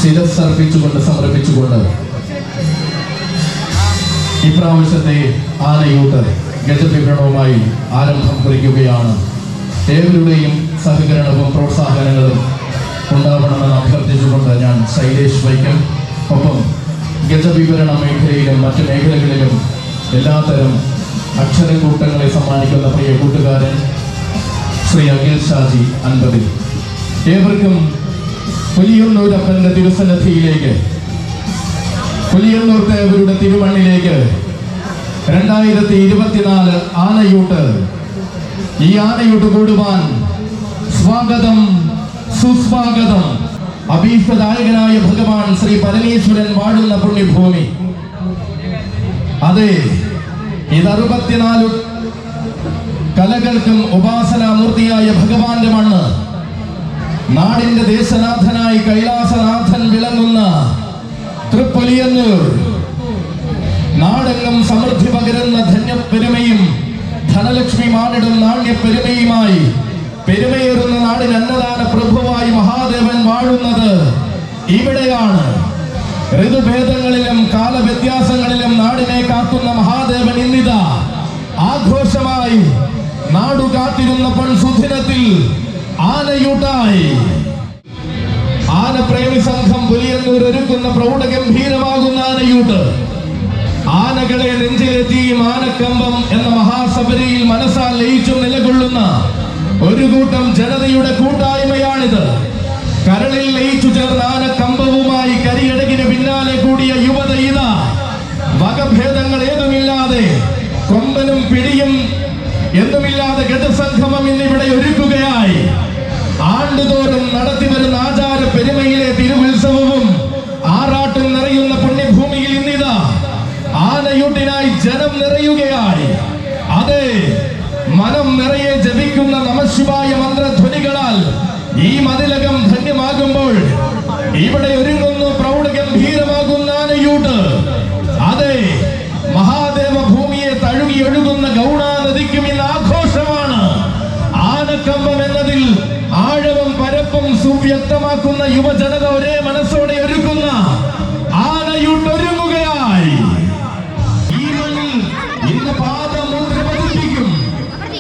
ശിരസ്സർപ്പിച്ചുകൊണ്ട് സമർപ്പിച്ചുകൊണ്ട് ഇപ്രാവശ്യത്തെ ആനയൂട്ട് ഗജവിവരണവുമായി ആരംഭം കുറിക്കുകയാണ്. ഏവരുടെയും സഹകരണവും പ്രോത്സാഹനങ്ങളും ഉണ്ടാവണമെന്ന് അഭ്യർത്ഥിച്ചുകൊണ്ട് ഞാൻ ശൈലേഷ് വൈക്കം, ഒപ്പം ഗജവിവരണ മേഖലയിലും മറ്റു മേഖലകളിലും എല്ലാത്തരം അക്ഷരക്കൂട്ടങ്ങളെ സമ്മാനിക്കുന്ന പ്രിയ കൂട്ടുകാരൻ ശ്രീ അഖിൽ ഷാജി അൻപതിൽ, ഏവർക്കും പുലിയന്നൂരപ്പന്റെ തിരുസന്നിധിയിലേക്ക്, പുലിയന്നൂർ ദേവരുടെ തിരുമണ്ണിലേക്ക് 2024 ആനയൂട്ട്, ഈ ആനയൂട്ട് കൂടുവാൻ സ്വാഗതം, സുസ്വാഗതം. അഭീഷ്ടദായകനായ ഭഗവാൻ ശ്രീ പരമേശ്വരൻ വാഴുന്ന പുണ്യഭൂമി. അതെ, ഇത് 64 കലകൾക്കും ഉപാസനാമൂർത്തിയായ ഭഗവാന്റെ മണ്ണ്. നാടിന്റെ ദേശനാഥനായി കൈലാസനാഥൻ വിളങ്ങുന്ന തൃപ്പുലിയന്നൂർ, നാടെങ്ങും സമൃദ്ധി പകരുന്ന ധന്യപ്പെരുമയും ധനലക്ഷ്മി മാനിടും നാണ്യപ്പെരുമയുമായി പെരുമയേറുന്ന നാടിന് അന്നദാന പ്രഭുവായി മഹാദേവൻ വാഴുന്നത് ഇവിടെയാണ്. ഋതുഭേദങ്ങളിലും കാലവ്യത്യാസങ്ങളിലും നാടിനെ കാക്കുന്ന മഹാദേവൻ ഇന്നിതാ ആഘോഷമായി നാടു കാത്തിരുന്ന പൊൻസുദിനത്തിൽ ആനയൂട്ടായി. ആനപ്രേമി സംഘം പുലിയന്നൂർ ഒരുക്കുന്ന പ്രൗഢഗംഭീരമാകുന്ന ആനയൂട്ട്, ആനകളെ നെഞ്ചിലെത്തിയും ആനക്കമ്പം എന്ന മഹാസബരിയിൽ മനസ്സാൽ ലയിച്ചും നിലകൊള്ളുന്ന ഒരു കൂട്ടം ജനതയുടെ കൂട്ടായ്മയാണിത്. കരളിൽ ലയിച്ചു ചേർന്ന ആനക്കമ്പവുമായി കരിയടകിന് പിന്നാലെ കൂടിയ യുവത ഇതാ വകഭേദങ്ങൾ ഏതുമില്ലാതെ, കൊമ്പനും പിടിയും എന്തുമില്ലാതെ ഗജസംഗമം ഇന്നിവിടെ ഒരുക്കുകയായി. ആണ്ടുതോറും നടത്തിവരുന്ന ആചാര പെരുമയിലെ തിരുവുത്സവവും ആറാട്ടും നിറയുന്ന പുണ്യഭൂമിയിൽ ഇന്നിതാ ആനയൂട്ടിനായി ജനം നിറയുകയായി. അതെ, മനം നിറയെ ജപിക്കുന്ന നമഃശിവായ മന്ത്രധ്വനികളാൽ ഈ മതിലകം ധന്യമാകുമ്പോൾ ഇവിടെ ഒരുങ്ങുന്നു പ്രൗഢഗംഭീരമാകുന്ന ആനയൂട്ട്. അതെ, മഹാദേവ ഭൂമിയെ തഴുകി ഒഴുകുന്ന ഗൗണാ നദിക്കും ഇന്ന് ആഘോഷമാണ്. ആനക്കമ്പം എന്നതിൽ ആഴവും പരപ്പും സുവ്യക്തമാക്കുന്ന യുവജനത ഒരേ മനസ്സോടെ ഒരുക്കുന്ന ആനയൂട്ട് ഒരുങ്ങുകയായി. ഈ മണ്ണിൽ ഇന്ന് പാദമുദ്ര പതിപ്പിക്കും.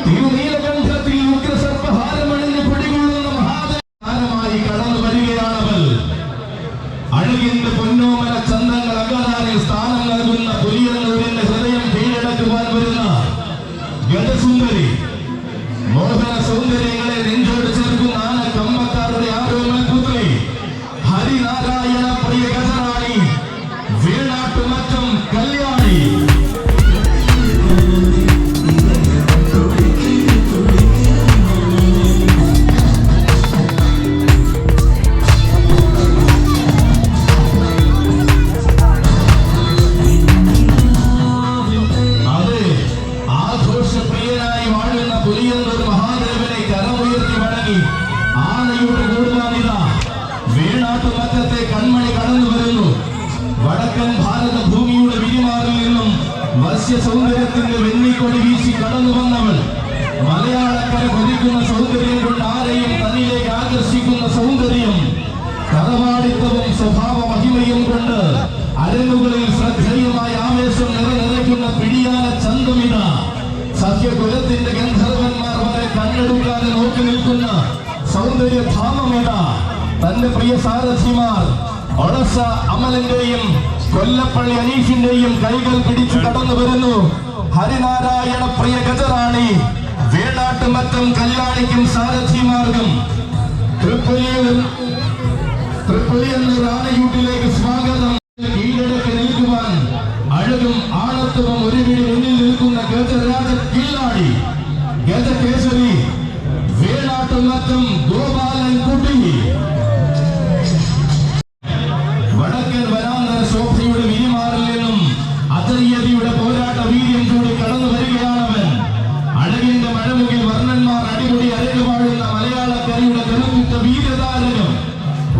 തിരുനീലകണ്ഠത്തിൽ ഉഗ്രസർപ്പഹാരമണിഞ്ഞ് പിടികൊള്ളുന്ന മഹാദേവമായി കടന്നു വരികയാണവൾ. അഴകിന്റെ പൊന്നോമന ചന്തങ്ങൾ അകലാറിൽ സ്ഥാനം നൽകുന്ന പുലിയന്നൂരിന്റെ ഹൃദയം കീഴടക്കുവാൻ വരുന്ന ഗജസുന്ദരി, മോഹന സൗന്ദര്യങ്ങളെ നെഞ്ചോട് ചേർക്കുന്ന ആന കമ്പക്കാരുടെ ആരോമൽ പുത്രി, ഹരിനാരായണ പ്രിയ ഗജറാണി, വീണാട്ടുമറ്റം കല്യാണി. വീണാട്ടുമറ്റത്തെ കൺമണി കടന്നു വരുന്നു. വടക്കൻ ഭാരത ഭൂമിയുടെ വിരിമാറിൽ നിന്നും വശ്യ സൗന്ദര്യത്തിന്റെ വെന്നിക്കൊടി വീശി കടന്നു വന്നവൾ. മലയാളക്കര കൊതിക്കുന്ന സൗന്ദര്യം കൊണ്ട് ആരെയും തന്നിലേക്ക് ആകർഷിക്കുന്ന സൗന്ദര്യം, തറവാടിത്തവും സ്വഭാവ മഹിമയും കൊണ്ട് അരങ്ങുകളിൽ ശ്രദ്ധേയമായ ആവേശം നിറനിറയ്ക്കുന്ന പിടിയാന ചന്തമിത. സഖ്യകുലത്തിന്റെ ഗന്ധർവന്മാർ വരെ കണ്ണെടുക്കാതെ നോക്കി നിൽക്കുന്ന സൗന്ദര്യധാമമിത. തന്റെ പ്രിയ സാരഥിമാർ ഒളസ അമലിന്റെയും കൊല്ലപ്പള്ളി അനീഷിന്റെയും കൈകൾ പിടിച്ചു കടന്നു വരുന്നു. ഹരിനാരായണ പ്രിയ ഗജറാണി, വീണാട്ടുമറ്റം കല്യാണിക്കും സാരഥിമാർക്കും തൃപ്പുലിയന്നൂർ ആനയൂട്ടിലേക്ക് സ്വാഗതം. കീഴടക്കി നിൽക്കുവാൻ അഴകും ആണത്വവും ഒരുപിടി മുന്നിൽ നിൽക്കുന്ന ഗജരാജ കില്ലാടി, ഗജകേസരി, വീണാട്ടുമറ്റം ഗോപാലൻ കുട്ടി. വടക്കൻ വരാന്തര ശോഭയുടെ വിരിമാറിൽ നിന്നും അജയ്യതയുടെ പോരാട്ട വീര്യം കൂടി കടന്നു വരികയാണവൻ. അഴകിന്റെ മഴമുകിൽ വർണ്ണന്മാർ അടിപൊളി അരങ്ങുപാടുന്ന മലയാളക്കരയുടെ കരുത്തുറ്റ വീരതാരകം.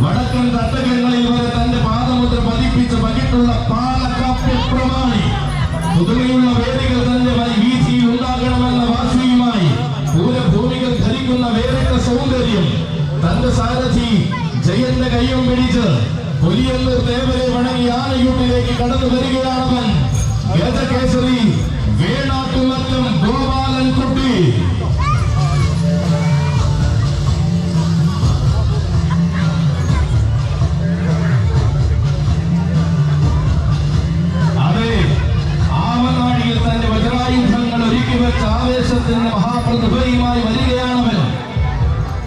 വടക്കൻ തട്ടകങ്ങളിൽ വരെ തന്റെ പാദമുദ്ര പതിപ്പിച്ച പകിട്ടുള്ള പാലക്കാപ്യ പ്രമാണി. പുതുമയുള്ള വേദികൾ തന്നെ വീതിയിൽ ഉണ്ടാകണമെന്ന വാശിയുമായി പൂരഭൂമികൾ ധരിക്കുന്ന വേറിട്ട സൗന്ദര്യം. തന്റെ സാരഥി ജയന്റെ കയ്യും പിടിച്ച് പുലിയന്നൂർ ദേവരെ വണങ്ങി ആനയൂട്ടിലേക്ക് കടന്നു വരികയാണവൻ. ഗജകേസരി വേണാട്ടുമറ്റം ഗോപാലൻ കുട്ടി. അതെ, ആവനാഴിയിൽ തന്റെ വജ്രായുധങ്ങൾ ഒരുക്കി വെച്ച ആവേശത്തിന്റെ മഹാപ്രതിഭയുമായി വരികയാണവൻ.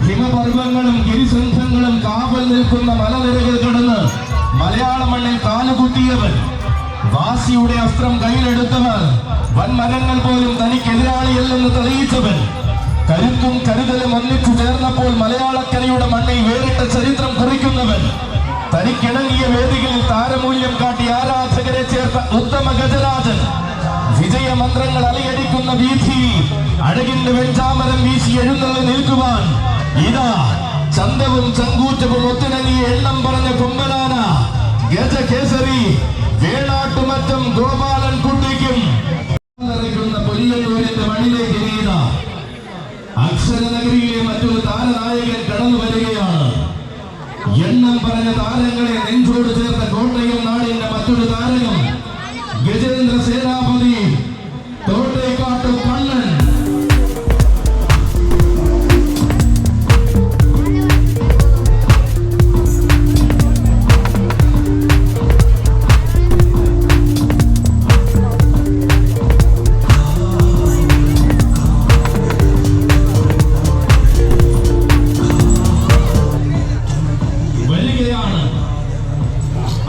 ഹിമപർവ്വങ്ങളും ഗിരിസംഘങ്ങളും കാവൽ നിൽക്കുന്ന മലനിരകൾ കടന്ന് മലയാള മണ്ണിൽ കാലുകുത്തിയവൻ. വാസിയുടെ അസ്ത്രം കയ്യിലെടുത്തവർ. വൻമരങ്ങൾ പോലും തനിക്കെതിരാളിയല്ലെന്ന് തെളിയിച്ചവൻ. കരുത്തും കരുതലും ഒന്നിച്ചു ചേർന്നപ്പോൾ മലയാളക്കരയുടെ മണ്ണിൽ വേറിട്ട ചരിത്രം കുറിക്കുന്നവൻ. തനിക്കിണങ്ങിയ വേദികളിൽ താരമൂല്യം കാട്ടി ആരാധകരെ ചേർത്ത ഉത്തമ ഗജരാജൻ. വിജയമന്ത്രങ്ങൾ അലയടിക്കുന്ന വീഥിയിൽ അഴകിന്റെ വെഞ്ചാമരം വീശി എഴുന്നള്ളി നിൽക്കുവാൻ ഇതാ ചന്തവും ചങ്കൂറ്റവും ഒത്തിണങ്ങിയ എണ്ണം പറഞ്ഞ കൊമ്പനാന ഗജകേസരി വേണാട്ടുമറ്റം ഗോപാലൻ കുട്ടിക്കും പുലിയന്നൂരിന്റെ മണ്ണിലേക്ക് നീത അക്ഷരനഗരിയിലെ മറ്റൊരു താരനായകൻ കടന്നു വരികയാണ്. എണ്ണം പറഞ്ഞ താരങ്ങളെ നെഞ്ചോട് ചേർത്ത കോട്ടയം നാടിന്റെ മറ്റൊരു താരകം ഗജേന്ദ്ര സേനാപതി തോട്ടേക്കാട്ടു കണ്ണൻ.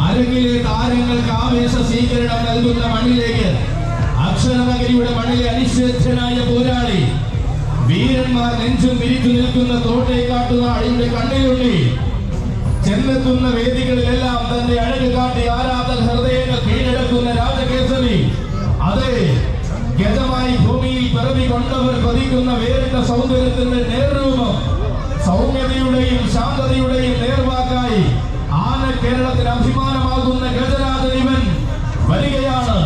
അരങ്ങിലെ താരങ്ങൾക്ക് ആവേശ സ്വീകരണം നൽകുന്ന മണ്ണിലേക്ക് അക്ഷരനഗരിയുടെ മണ്ണിലെ അനിശ്ചിതനായ പോരാളി വീരന്മാർ നെഞ്ചും വിരിച്ചു നിൽക്കുന്ന തോട്ടേക്കാട്ടുനാടിന്റെ കണ്ണിലുണ്ണി ചെന്നെത്തുന്ന വേദികളിലെല്ലാം തന്റെ അഴക് കാട്ടി ആരാധക ഹൃദയങ്ങൾ കീഴടക്കുന്ന രാജകേസരി. അതെ, ഗജമായി ഭൂമിയിൽ പിറവി കൊണ്ടവർ പതിക്കുന്ന വേറിട്ട സൗന്ദര്യത്തിന്റെ നേർരൂപം. സൗമ്യതയുടെയും ശാന്തതയുടെയും നേർവാക്കായി ആന കേരളത്തിന് അഭിമാനമാകുന്ന ഗജരാജൻ ഇവൻ വരികയാണ്.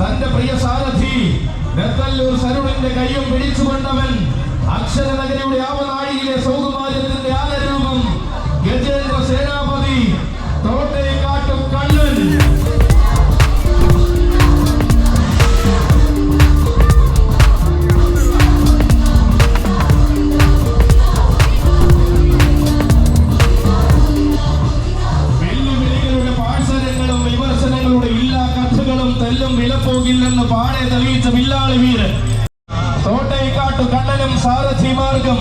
തന്റെ പ്രിയ സാരഥി നെത്തല്ലൂർ സരുണിന്റെ കയ്യും പിടിച്ചുകൊണ്ടവൻ അക്ഷരനഗരിയുടെ ആവനാഴിയിലെ സൗകുമാര്യത്തിന്റെ ആനരൂപം ഗജേന്ദ്ര സേനാപതി തോട്ടേക്കാട്ടു കണ്ണൻ. വിലപ്പോകില്ലെന്ന് പാടെ തെളിയിച്ച വില്ലാളി വീരൻ തോട്ടേക്കാട്ടു കണ്ണനും സാരഥി മാർഗം.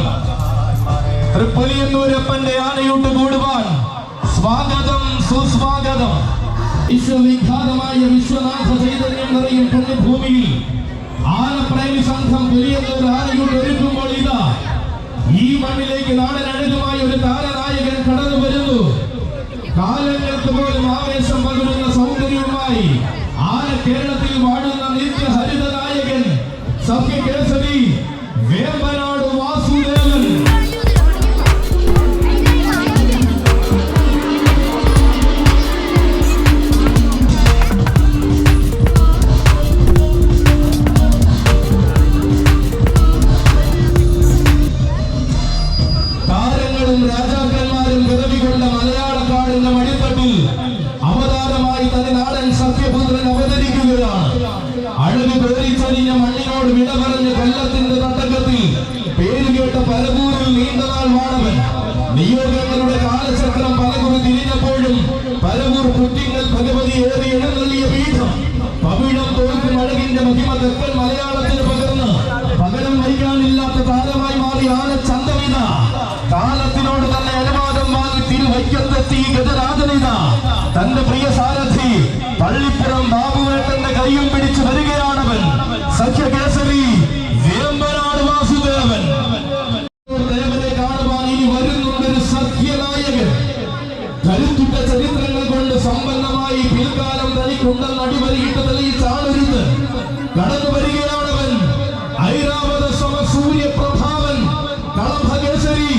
തൃപ്പുലിയന്നൂരപ്പന്റെ ആനയൂട്ട് കൂടുവാൻ സ്വാഗതം, സുസ്വാഗതം. വിശ്വവിഖ്യാതമായ വിശ്വനാഥ ചൈതന്യം നിറയും പുണ്യഭൂമിയിൽ ആനപ്രേമി സംഘം പുലിയന്നൂർ ആനയൂട്ട് ഒരുക്കുമ്പോൾ ഇതാ ഈ മണ്ണിലേക്ക് നാടനഴകുമായ ഒരു താരനായകൻ കടന്നു വരുന്നു. കാലങ്ങൾക്ക് പോലും ആവേശം പകരുന്ന സൗന്ദര്യവുമായി ആന കേരളത്തിൽ വാഴുന്ന നിത്യഹരിത നായകൻ സഖ്യകേസരി വേമ്പനാട് വാസുദേവൻ. താരങ്ങളും രാജാക്കന്മാരും പിറവികൊണ്ട മലയാളക്കാടിന്റെ മടിത്തട്ടിൽ അവതാരമായി തന്നെ നാടൻ സത്യപുത്രൻ അവതരിക്കുകയാണ്. അഴക് പേരിച്ചറിഞ്ഞ മണ്ണിനോട് വിട പറഞ്ഞ് കൊല്ലത്തിന്റെ തട്ടകത്തിൽ പേരുകേട്ട പരവൂരിൽ നീണ്ടനാൾ വാണവൻ. നിയോഗങ്ങളുടെ കാലചക്രം പലകുറി തിരിഞ്ഞപ്പോഴും പരവൂർ കുറ്റിങ്ങൽ ഭഗവതി ഏറി എഴുന്നള്ളിയ പീഠം പവിഴം തോൽക്കും അഴകിന്റെ മഹിമ തെക്കൻ മലയാളത്തിന് പകർന്ന് പകരം വഹിക്കാനില്ലാത്ത താരമായി മാറി ആന ചന്തമിത. കാലത്തിനോട് തന്നെ അനുവാദം വാങ്ങി തിരുവൈക്കത്തെത്തി ഗജരാജനിത തന്റെ പ്രിയ സാരഥി പള്ളിപ്പുറം ബാബുവേട്ടന്റെ കൈയും പിടിച്ചു വരികയാണവൻ സഖ്യകേസരി വേമ്പനാട് വാസുദേവൻ. ദേവനെ കാണുവാൻ ഇനി വരുന്നുണ്ടൊരു സഖ്യനായകൻ. കരുത്തുറ്റ ചരിത്രങ്ങൾ കൊണ്ട് സമ്പന്നമായി പിൽക്കാലം തനിക്കുണ്ടെന്ന് അടിവരിയിട്ട് തെളിയിച്ചാണൊരുത് കടന്നു വരികയാണവൻ. ഐരാവത സമസൂര്യപ്രഭാവൻ കളഭകേസരി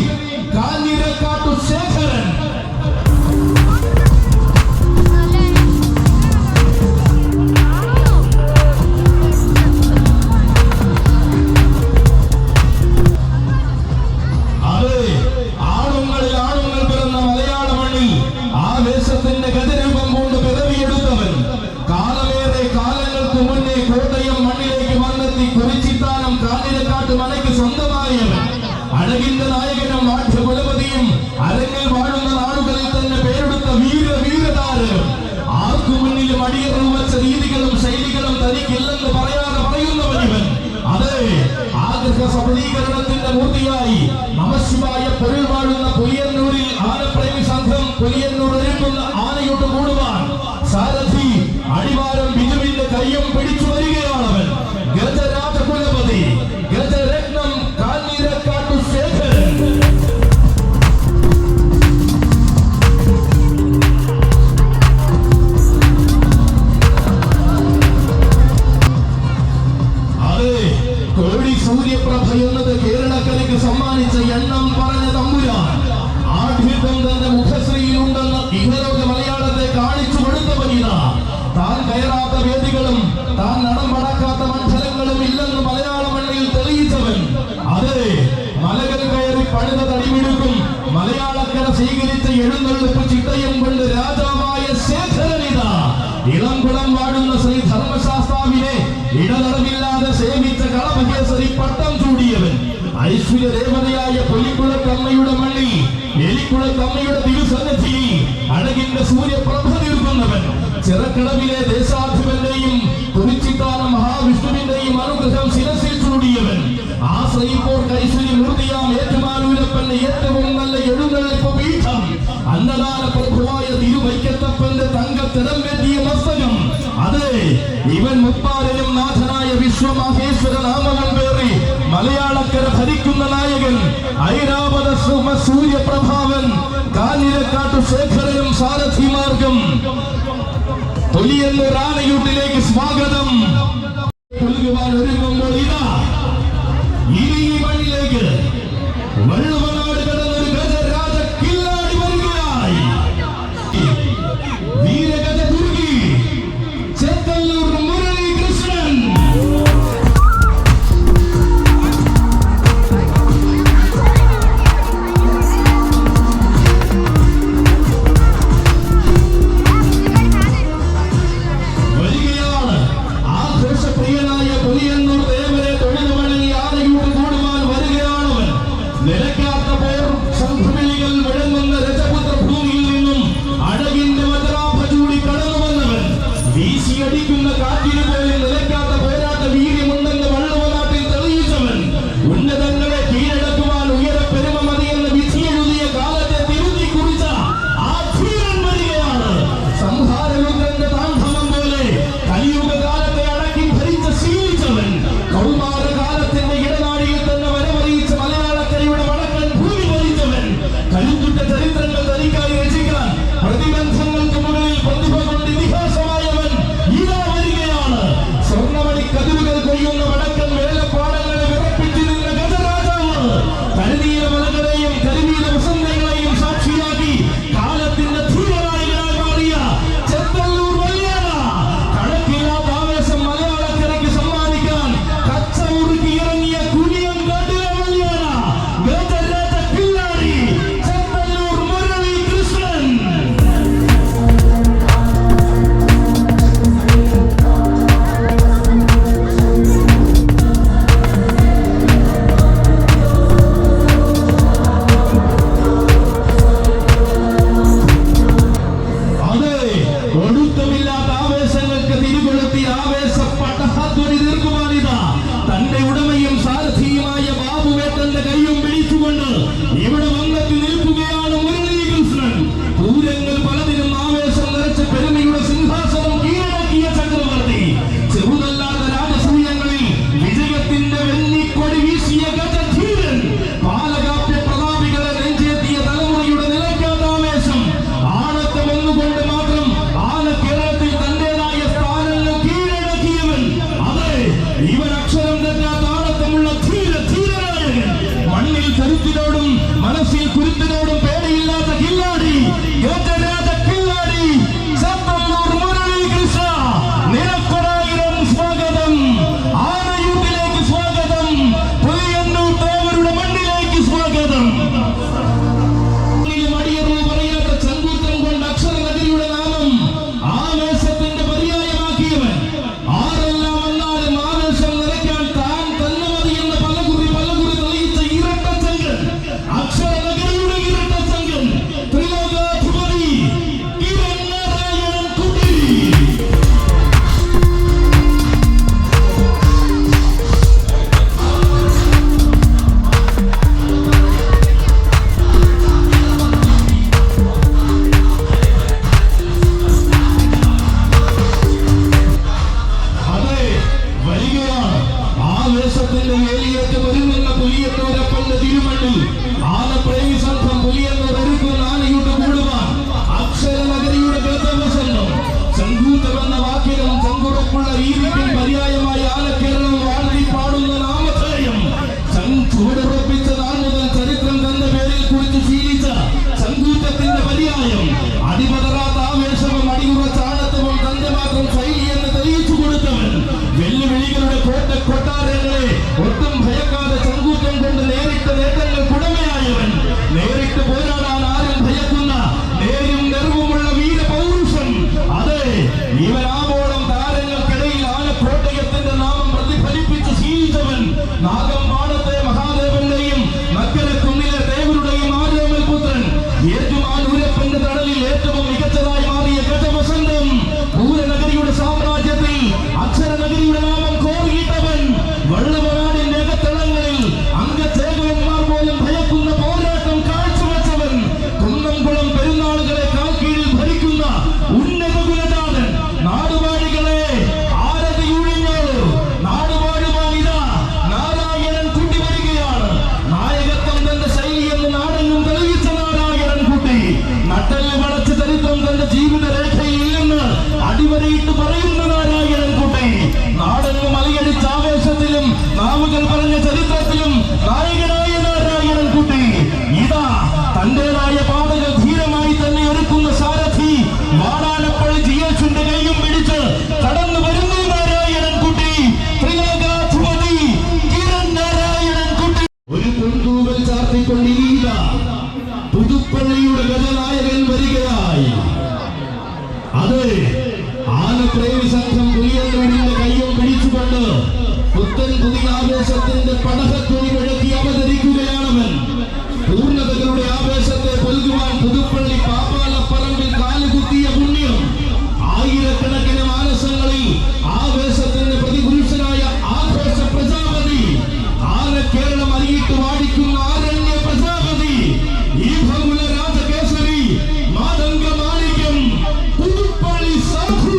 കാഞ്ഞിരക്കാട്ടു ശേഖരൻ. ആണുങ്ങളിൽ ആണുങ്ങൾ പിറന്ന മലയാള മണ്ണിൽ ആവേശത്തിന്റെ സാരഥി അടിവാരം ബിജുവിന്റെ കയ്യും പിടിച്ചു വരികയാണവൻ. ഗജരാജകുലപതി ഗജരത്നം കാഞ്ഞിരക്കാട്ടു ശേഖരൻ. അതെ, കോടി സൂര്യപ്രഭ എന്നത് കേരളക്കരയ്ക്ക് സമ്മാനിച്ച എണ്ണം പറഞ്ഞ തമ്പുരാൻ ആഢ്യത്വം തന്റെ മുഖശ്രീയിലുണ്ടെന്ന് ഇഹലോക മലയാളത്തെ കാണിച്ചു കൊടുത്തവനിതാ. താൻ കയറാത്ത വേദികളും താൻ നടം പടക്കാത്ത മണ്ഡലങ്ങളും ഇല്ലെന്ന് മലയാള മണ്ണിൽ തെളിയിച്ചവൻ. അതെ, മലകൾ കയറി പണിത തടിമിടുക്കും മലയാളക്കര സ്വീകരിച്ച എഴുന്നള്ളിപ്പ് ചിട്ടയും കൊണ്ട് രാജാവായ ശേഖരനിതാ. ഇളംകുളം വാഴുന്ന ശ്രീ ധർമ്മശാസ്താവിനെ ഇടതടവില്ലാതെ സേവിച്ച കളമഹേശ്വരി പട്ടം ചൂടിയവൻ. ഐശ്വര്യ ദേവതയായ പൊലിക്കുളത്തമ്മയുടെ മണ്ണിൽ എലിക്കുളത്തമ്മയുടെ തിരുസന്നിധിയിൽ അഴകിന്റെ സൂര്യപ്രഭ തീർക്കുന്നവൻ. ചിറക്കടവിലെ ദേശാധിപന്റെയും കുറിച്ചിത്താനം മഹാവിഷ്ണുവിന്റെയും അനുഗ്രഹം ശിരസിൽ ചൂടിയവൻ. ആശ്രയിപ്പോർ ഐശ്വര്യ മൂർത്തിയാം ഏറ്റുമാനൂരപ്പന്റെ ഏറ്റവും നല്ല എഴുന്നള്ളിപ്പ് പീഠം. അന്നദാന പ്രഭുവായ തിരുവൈക്കത്തപ്പന്റെ തങ്കത്തിടമ്പെത്തിയ മസ്തകം. അതെ, ഇവൻ മുപ്പാരനും നാഥനായ വിശ്വമഹേശ്വര നാമവും പേറി മലയാളക്കര ഭരിക്കുന്ന നായകൻ ഐരാവത സൂര്യപ്രഭാവൻ കാഞ്ഞിരക്കാട്ടു ശേഖരനും സാരഥിമാർഗം. തൊലിയെന്ന റാണയൂട്ടിലേക്ക് സ്വാഗതം. പുലുകുവാൻ ഒരുങ്ങുമ്പോൾ ഇതാ ഇനി ഈ മണ്ണിലേക്ക് വള്ളുവനാട് കടന്നൊരു ഗജരാജ കില്ലാടി വരികയായി. വീരഗജ ദുർഗി ചെത്തല്ലൂർ മുരളീകൃഷ്ണൻ. വരികയാണ് ആഘോഷപ്രിയനായ പുലിയന്നൂർ ദേവരെ തൊഴിൽ വഴങ്ങി ആനയൂട്ട് കൂടുവാൻ വരികയാണവൻ. നിലയ്ക്കാത്ത അതെ, ആനപ്രേമി സംഘം പുലിയന്നൂരിന്റെ കയ്യും പിടിച്ചുകൊണ്ട് പുത്തൻ പുതിയ ആവേശത്തിന്റെ പടഹത്തൊലി മുഴക്കി അവതരിക്കുകയാണവൻ. പൂർണ്ണതകളുടെ ആവേശത്തെ പൊൽകുവാൻ പുതുപ്പള്ളി പാപ്പാലപ്പറമ്പിൽ കാലുകുത്തിയ പുണ്യം. ആയിരക്കണക്കിന് മാനസങ്ങളിൽ ആവേശത്തിന്റെ പ്രതിപുരുഷനായ ആഘോഷ പ്രജാപതി, ആനക്കേരളം അറിയിട്ട് വാടിക്കുന്ന ആരണ്യ പ്രജാപതി, ഈ ഭൗമ രാജകേസരി മാതംഗ മാണിക്യം പുതുപ്പള്ളി സാധു.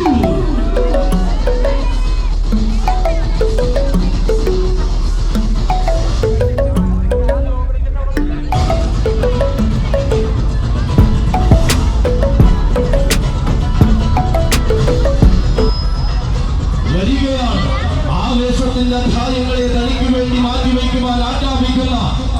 ആവേശത്തിന്റെ അധ്യായങ്ങളെ തനിക്ക് വേണ്ടി മാറ്റിവെക്കുവാൻ ആജ്ഞാപിക്കുന്ന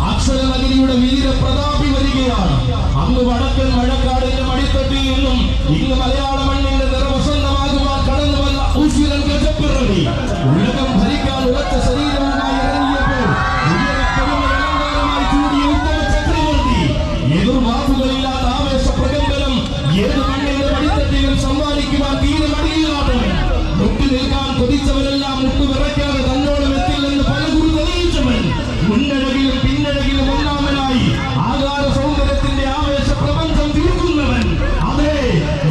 അക്ഷരനഗരിയുടെ വീരപ്രതാപി വരികയാണ്. അങ്ങ് വടക്കൻ മഴക്കാടിന്റെ മടിത്തട്ടിൽ നിന്നും ഇന്ന് മലയാള മണ്ണിന്റെ നിറവസന്തമാകുവാൻ കടന്നു വന്ന ഉശിരൻ ഗജപ്പിറവി. ഉലകം ഭരിക്കാൻ ഉറച്ച ശരീരവുമായി ഇറങ്ങിയപ്പോൾ അലങ്കാരമായി ചൂടിയ ഉത്തമ ചക്രവർത്തി. എതിർവാക്കുകളില്ലാത്ത ആവേശ പ്രകമ്പനം ഏത് മണ്ണിന്റെ മടിത്തട്ടിലും സമ്മാനിക്കുവാൻ തീരെ മടിയില്ലാത്തവൻ. മുട്ടി നിൽക്കാൻ കൊതിച്ചവരെല്ലാം മുട്ടുവിറയ്ക്കാതെ തന്നോളം എത്തില്ലെന്ന് പലകുറി തെളിയിച്ചവൻ. മുന്നഴകിലും പിന്നഴകിലും ഒന്നാമനായി ആകാര സൗന്ദര്യത്തിന്റെ ആവേശ പ്രപഞ്ചം തീർക്കുന്നവൻ. അതെ,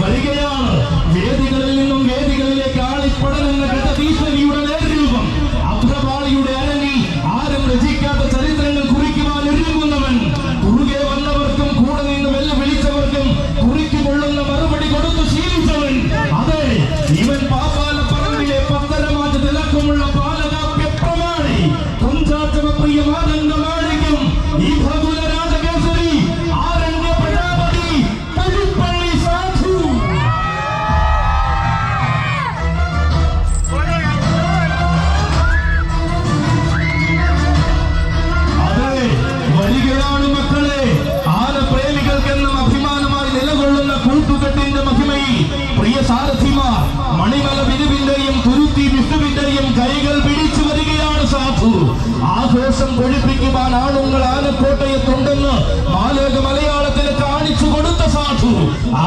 വരികയാണ് വേദികളിൽ നിന്നും വേദികളിലേക്ക് ആളിപ്പടരുന്ന ഗജതീശ്വരിയുടെ നേർരൂപം. അഭ്രപാളിയുടെ അരങ്ങിൽ ആരും രചിക്കാത്ത ചരിത്രങ്ങൾ കുറിക്കുവാൻ ഒരുങ്ങുന്നവൻ. കുറുകെ വന്നവർക്കും കൂടെ നിന്ന് വെല്ലുവിളിച്ചവർക്കും കുറിക്കുകൊള്ളുന്ന മറുപടി കൊടുത്തു ശീലിച്ചവൻ. അതെ, ഇവൻ പാപ്പാലപ്പറമ്പിലെ പത്തരമാറ്റ തിലക്കമുള്ള പാലകാപ്യ പ്രമാണി, കുഞ്ചാറ്റമപ്രിയ മാതംഗ മാണിക്യം, ഈ ഭഗുല രാജകേസരി ആരണ്യ പ്രജാപതി പുതുപ്പള്ളി സാധു. അതെ, വരികയാണ് മക്കളെ. ആനപ്രേമികൾക്കെന്നും അഭിമാനമായി നിലകൊള്ളുന്ന കൂട്ടുകെട്ടിന്റെ മഹിമയിൽ പ്രിയ സാരഥിമാർ മണിമല ബിരുവിന്റെയും തുരുത്തി വിഷ്ണുവിന്റെയും കൈകൾ പിടിച്ചു വരികയാണ് സാധു. ആഘോഷം കൊഴിപ്പിക്കുവാൻ ആണുങ്ങൾ ആനക്കോട്ടയത്തുണ്ടെന്ന് മാലോക മലയാളത്തിന് കാണിച്ചു കൊടുത്ത സാധു.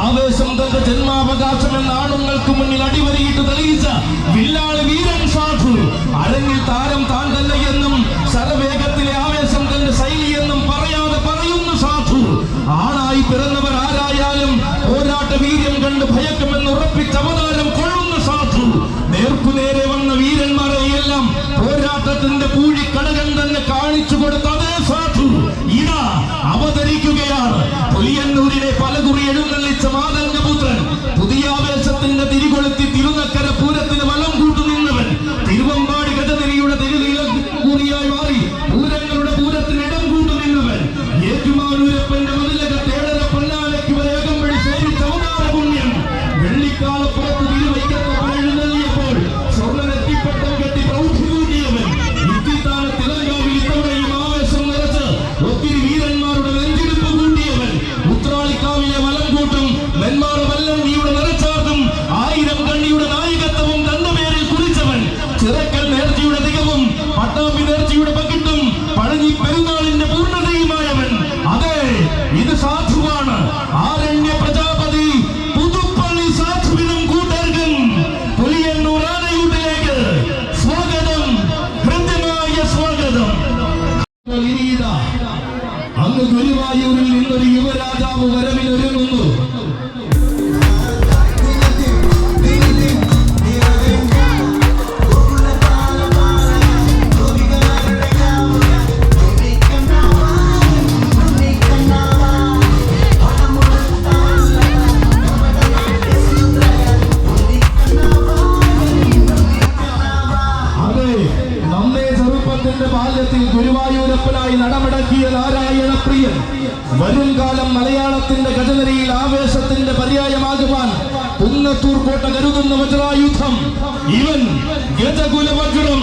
ആവേശം തന്റെ ജന്മാവകാശം എന്ന ആണുങ്ങൾക്ക് മുന്നിൽ അടിവരിയിട്ട് തെളിയിച്ച വില്ലാളി വീരൻ സാധു. അരങ്ങിൽ താരം താൻ തന്നെ എന്നും ശരവേഗത്തിലെ ആവേശം തന്റെ ശൈലിയെന്നും പറയാതെ പറയുന്നു സാധു. ആണായി പിറന്നവർ ആരായാലും പോരാട്ട വീര്യം കണ്ട് ഭയക്കുമെന്ന് ഉറപ്പിച്ച അവതാരം കൊള്ളുന്ന സാധു. നേർക്കുനേരെ വന്ന വീരന്മാരെയെല്ലാം പോരാട്ടത്തിന്റെ പൂഴിക്കടകൻ തന്നെ കാണിച്ചു കൊടുത്ത അതേ സാധു ഇതാ അവതരിക്കുകയാണ്. പുലിയന്നൂരിനെ പലകുറി എഴുന്നള്ളിച്ച മാതംഗപുത്രൻ, പുതിയ ആവേശത്തിന്റെ തിരികൊളുത്തി തിരുനക്കര പൂരത്തിന് വലം കൂട്ടുനിന്നവൻ, തിരുവമ്പാടി ഗജനിരിയുടെ തിരുനിലകുറിയായി മാറി പൂരങ്ങളുടെ പൂരത്തിന് ഇടം കൂട്ടുനിന്നവൻ, ഏറ്റുമാനൂരപ്പന്റെ മതിലകത്ത് ഏഴര പൊന്നാലയ്ക്ക് വരെ അകമ്പടി സേവിച്ച അവതാര പുണ്യം. വെള്ളിക്കാലപ്പുറത്ത് തിരുവൈക്കത്തപ്പൻ എഴുന്നള്ളിയപ്പോൾ സ്വർണ്ണനെത്തിപ്പട്ടം കെട്ടി പ്രൗഢി കൂട്ടിയവൻ. ഇത്തിത്താനത്തിലങ്കാവിൽ ഇത്തവണയും ആവേശം നിറച്ച് ഒത്തിരി വീരന്മാരുടെ നെഞ്ചിടിപ്പ് കൂട്ടിയവൻ. ഉത്രാളിക്കാവിലെ വലം കൂട്ടും നെന്മാറ വല്ലങ്ങിയുടെ നിറച്ചാർത്തും 1000 കണ്ണിയുടെ നായികത്വവും തന്റെ പേരിൽ കുറിച്ചവൻ. ചിറക്കൽ നേർച്ചയുടെ തികവും പട്ടാമ്പി നേർച്ചയുടെ പകിട്ടും പഴഞ്ഞി പെരുന്നാളിന്റെ പൂർണ്ണതയുമായവൻ. അതെ, ഇത് സാധുവാണ്. ആരണ്യ പ്രജാപതി പുതുപ്പള്ളി സാധുവിനും കൂട്ടർക്കും പുലിയന്നൂർ ആനയൂട്ടിലേക്ക് സ്വാഗതം, ഹൃദ്യമായ സ്വാഗതം. അങ്ങ് ഗുരുവായൂരിൽ നിന്നൊരു യുവരാജാവ് വരവിനൊരുങ്ങുന്നു. ബാല്യത്തിൽ ഗുരുവായൂരപ്പനായി നടമടക്കിയ നാരായണപ്രിയൻ വരും കാലം മലയാളത്തിന്റെ ഗജനിരയിൽ ആവേശത്തിന്റെ പര്യായമാകുവാൻ പുന്നത്തൂർ കോട്ട കരുതുന്ന വജ്രായുധം. ഇവൻ ഗജകുലവജ്രം,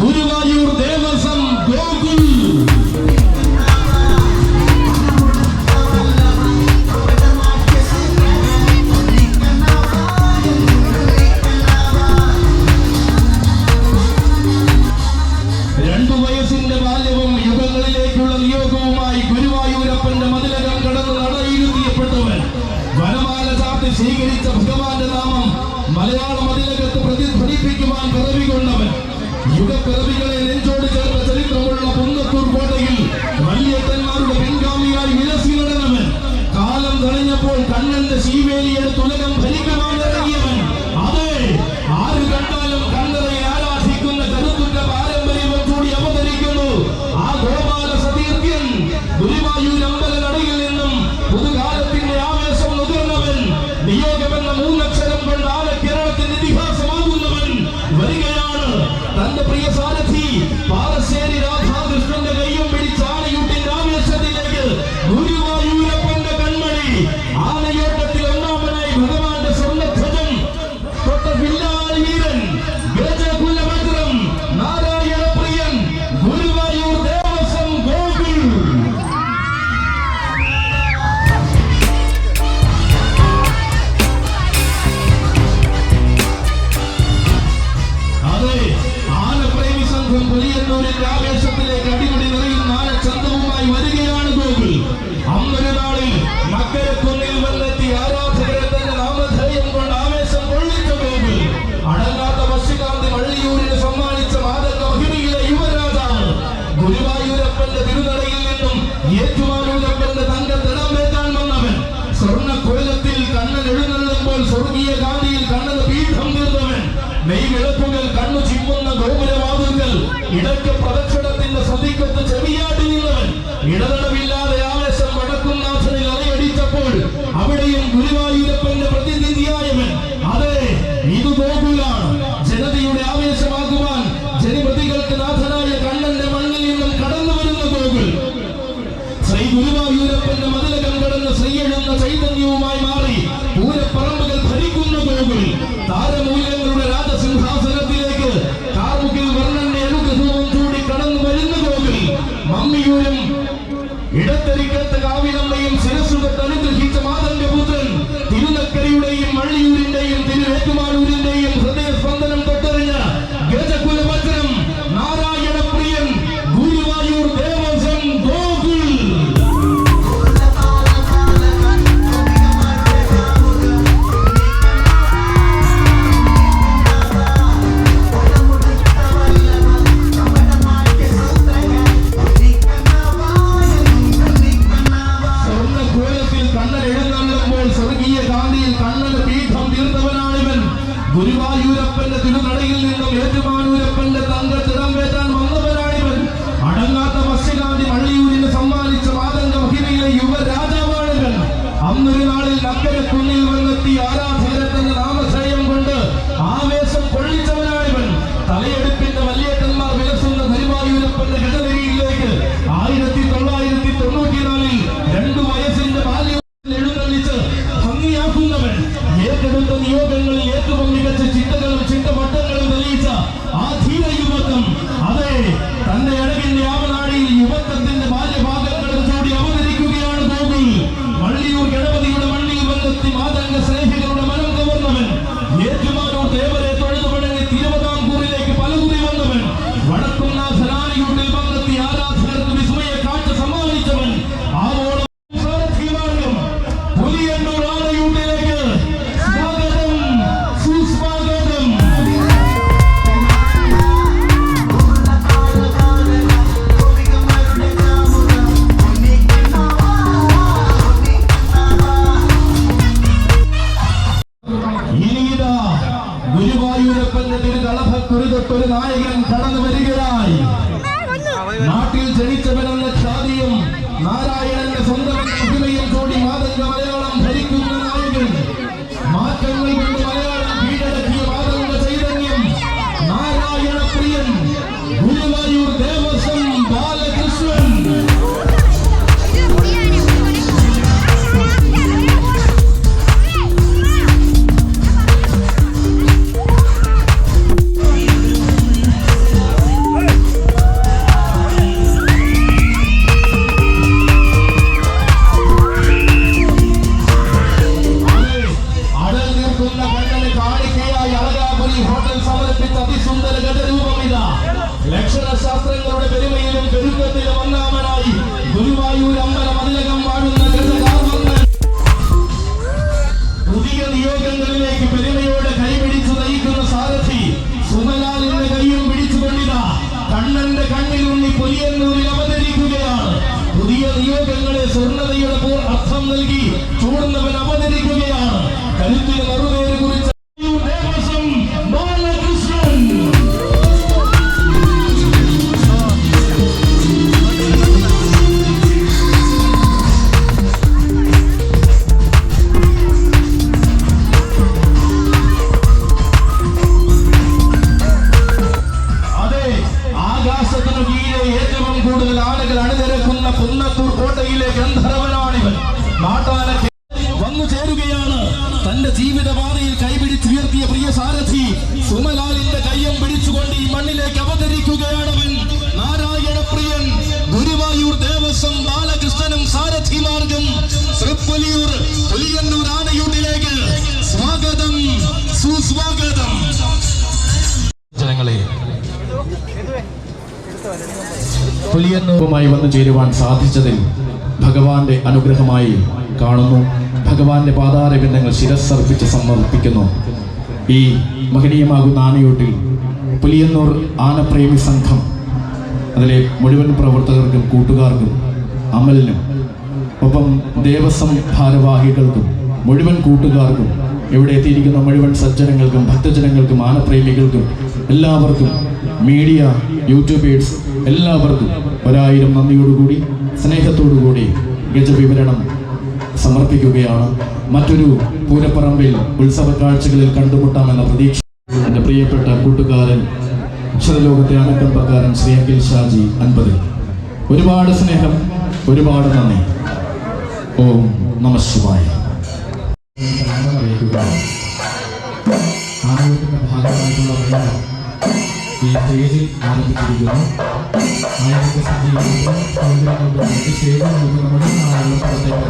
ഗുരുവായൂർ ദേവസ്വം ഗോകുൽ. സ്വീകരിച്ച ഭഗവാന്റെ നാമം മലയാളം അതിനകത്ത് പ്രതിധ്വനിപ്പിക്കുവാൻ പിറവി കൊണ്ടവൻ. യുഗപ്പിറവികളെ നെഞ്ചോട് ചേർന്ന ചരിത്രമുള്ള പുന്നത്തൂർ കോട്ടയിൽ വല്യേട്ടന്മാരുടെ പിൻഗാമിയായി വിലസി നടന്നവൻ. കാലം തെളിഞ്ഞപ്പോൾ കണ്ണന്റെ ശീവേലിയെടുത്ത് ഉലകം ഭരിക്കുവാൻ ഇറങ്ങിയവൻ. അതെ, ആര് കണ്ടാലും കണ്ണറയെ ആരാധിക്കുന്ന കരുത്തുറ്റ പാരമ്പര്യം കൂടി അവതരിക്കുന്നു. ആ ഗോപാല സതീർത്ഥ്യൻ ഗുരുവായൂർ അമ്പല നടയിൽ നിന്നും പുതുകാലത്തിന്റെ ആവേശം നുകർന്നവൻ. നിയോഗമെന്ന മൂന്നക്ഷരം കൊണ്ട് ആലക്കേരളത്തിന്റെ ഇതിഹാസമാകുന്നവൻ വരികയാണ്. തന്റെ പ്രിയ സാരഥി പാറശ്ശേരി രാധാകൃഷ്ണന്റെ കയ്യും പിടിച്ച് ആനയൂട്ടിന്റെ ആവേശത്തിലേക്ക് ഗുരുവായൂരപ്പന്റെ കൺമണി. ആനയോട്ടത്തിൽ ഒന്നാമനായി ഭഗവാന്റെ സ്വർണ്ണധ്വജം തൊട്ട വില്ലാളി വീരൻ ഗജകുലവജ്രം നാരായണ പ്രിയൻ ഗുരുവായൂർ ദേവസ്വം ഗോകുൽ. അതെ, ആനപ്രേമി സംഘം പുലിയന്നൂരിന്റെ ആവേശത്തിലേക്ക് അടിമുടി നിറയുന്ന ആനച്ചന്തവുമായി വരികയാണ് ഗോകുൽ. അന്നൊരു നാളിൽ മക്കരക്കുന്നിൽ വന്നെത്തി ആരാധകരെ തന്നെ നാമധേയം കൊണ്ട് ആവേശം കൊള്ളിച്ച ഗോകുൽ അടങ്ങാത്ത വശികാന്തി വള്ളിയൂരിന് സമ്മാനിച്ച മാതക മഹിമയിലെ യുവരാജാവ്. ഗുരുവായൂരപ്പന്റെ തിരുനടയിൽ നിന്നും ഏറ്റുമാനൂരപ്പന്റെ തങ്കത്തിടം വേറ്റാൻ വന്നവൻ. സ്വർണ്ണക്കോലത്തിൽ കണ്ണൻ എഴുന്നള്ളുമ്പോൾ സ്വർഗീയ ഗാന്ധിയിൽ കണ്ണന് പീഠം തീർന്നവൻ. മെയ്വിളക്കുകൾ കണ്ണു ചിമ്മുന്ന ഗോപുരവാതിൽകൾ ഇടയ്ക്ക് പ്രദക്ഷിണത്തിന്റെ സതിക്കത്ത് ചെവിയാട്ടി നിന്നവൻ. ഇടതടവില്ലാതെ ആവേശം വടക്കുംനാഥനിൽ അലയടിച്ചപ്പോൾ അവിടെയും ഗുരുവായൂരപ്പന്റെ പ്രതിനിധിയായവൻ. അതെ, ഇത് ഗോകുലാണ്. ജനതയുടെ ആവേശമാകുവാൻ ജനപ്രതികൾക്ക് നാഥനായ കണ്ണന്റെ മണ്ണിൽ നിന്നും കടന്നു വരുന്ന ഗോകുൽ. ശ്രീ ഗുരുവായൂരപ്പന്റെ മതിലകം കടന്ന് ശ്രീയെഴുന്ന ചൈതന്യവുമായി മാറി പൂരപ്പറമ്പുകൾ ഭരിക്കുന്ന ഗോകുൽ. താരമൂല്യങ്ങളുടെ രാജസിംഹാസനത്തിലേക്ക് കാർമുകിൽ വർണ്ണന്റെ അനുഗ്രഹവും ചൂടി കടന്നു വരുന്ന ഗോകുൽ. മമ്മിയൂരും ഇടത്തരിക്കത്തെ കാവിലമ്മയും ശിരസുഖത്ത് അനുഗ്രഹിച്ച മാതംഗപുത്രൻ തിരുനക്കരയുടെയും വള്ളിയൂരിന്റെയും തിരുവേറ്റുമാനൂരിന്റെയും ഹൃദയസ്പന്ദനം തൊട്ടറിഞ്ഞ ഗജകുലവജ്രം നാരായണ പ്രിയൻ ഗുരുവായൂർ ദേവസ്വം ഗോകുൽ. ഗുരുവായൂരപ്പന്റെ തിരുനടയിൽ നിന്നും ഏറ്റുമാനൂരപ്പന്റെ തങ്കത്തിടം വേറ്റാൻ വന്നവനാണിവൻ. അടങ്ങാത്ത മത്സ്യകാന്തി വള്ളിയൂരിന് സമ്മാനിച്ച മാതംഗ മഹിമയിലെ യുവരാജാവാണിവൻ. അന്നൊരു നാളിൽ അക്കരക്കുന്നിൽ വന്നെത്തി ആരാധകരെ തന്റെ നാമധേയം കൊണ്ട് ആവേശം കൊള്ളിച്ചവനാണിവൻ. തലയെടുപ്പിന്റെ വല്യേട്ടന്മാർ വിലസുന്ന ഗുരുവായൂരപ്പന്റെ ഗജനിരയിലേക്ക് 1994 2 വയസ്സിന്റെ ബാല്യം എഴുന്നള്ളിച്ച് ഭംഗിയാക്കുന്നവൻ. ഏറ്റെടുത്ത നിയോഗങ്ങളിൽ ഏറ്റവും മികച്ച ചിന്തകളും ചിന്തവട്ടങ്ങളും തെളിയിച്ച ആ ധീര യുവത്വം. അതെ, തന്റെ അഴകിന്റെ ആവനാടിയിൽ യുവത്വത്തിന്റെ ബാല്യഭാഗങ്ങളും കൂടി അവതരിക്കുകയാണ് ഗോകുൽ. വള്ളിയൂർ ഗണപതിയുടെ മണ്ണിൽ വന്നെത്തി മാതംഗ സ്നേഹികളുടെ മനം കവർന്നവൻ. ഏറ്റുമാനൂർ ദേവരെ തൊഴുതു മടങ്ങി തിരുവിതാംകൂറിലേക്ക് പലകുറി വന്നവൻ. വടക്കുംനാഥനാനയൂട്ടിൽ വന്നെത്തി ആരാധകർക്ക് വിസ്മയ കാഴ്ച സമ്മാനിച്ചവൻ. ആവോളം സാരഥിമാർഗം പുലിയന്നൂർ ആനയൂട്ടിലേക്ക് സ്വാഗതം, സുസ്വാഗതം. ഇനിയിതാ ഗുരുവായൂരപ്പന്റെ തിരുകളഭക്കുരുതൊട്ടൊരു നായകൻ കടന്നു വരികയായി. നാട്ടിൽ ജനിച്ചവനെന്ന ഖ്യാതിയും നാരായണന്റെ സ്വന്തം മഹിമയും കൂടി മാതംഗ മലയാളം ഭരിക്കുന്ന നായകൻ. മാറ്റങ്ങൾ കൊണ്ട് മലയാളം കീഴടക്കിയ മാതംഗ ചൈതന്യം നാരായണ പ്രിയൻ ഗുരുവായൂർ ദേവസ്വം ബാലകൃഷ്ണൻ. പുലിയൂർ പുലിയന്നൂർ ആനയൂട്ടിലേക്ക് സ്വാഗതം, സുസ്വാഗതം. ജനങ്ങളെ, പുലിയന്നൂറുമായി വന്നു ചേരുവാൻ സാധിച്ചതിൽ ഭഗവാന്റെ അനുഗ്രഹമായി കാണുന്നു. ഭഗവാന്റെ പാതാരബിന്ദങ്ങൾ ശിരസ്സർപ്പിച്ച് സമർപ്പിക്കുന്നു. ഈ മഹനീയമാകുന്ന ആനയൂട്ടിൽ പുലിയന്നൂർ ആനപ്രേമി സംഘം, അതിലെ മുഴുവൻ പ്രവർത്തകർക്കും കൂട്ടുകാർക്കും അമലിനും ഒപ്പം ദേവസ്വം ഭാരവാഹികൾക്കും മുഴുവൻ കൂട്ടുകാർക്കും ഇവിടെ എത്തിയിരിക്കുന്ന മുഴുവൻ സജ്ജനങ്ങൾക്കും ഭക്തജനങ്ങൾക്കും ആനപ്രേമികൾക്കും എല്ലാവർക്കും മീഡിയ യൂട്യൂബേഴ്സ് എല്ലാവർക്കും 1000 നന്ദിയോടുകൂടി സ്നേഹത്തോടുകൂടി ഗജവിവരണം സമർപ്പിക്കുകയാണ്. മറ്റൊരു പൂരപ്പറമ്പിൽ ഉത്സവ കാഴ്ചകളിൽ കണ്ടുമുട്ടാമെന്ന പ്രതീക്ഷ എൻ്റെ പ്രിയപ്പെട്ട കൂട്ടുകാരൻ അക്ഷരലോകത്തെ ആനക്കമ്പക്കാരൻ ശ്രീ അഖിൽ ഷാജി 50. ഒരുപാട് സ്നേഹം, ഒരുപാട് നന്ദി. ഓം നമഃ ശിവായ. ആനയൂട്ടിന്റെ ഭാഗമായിട്ടുള്ള വേല ഈ സ്റ്റേജിൽ ആരംഭിച്ചിരിക്കുന്നു. ആനയൂട്ട് സജീവ സ്റ്റേജിൽ നമ്മുടെ നാളെ പുറത്തേക്ക്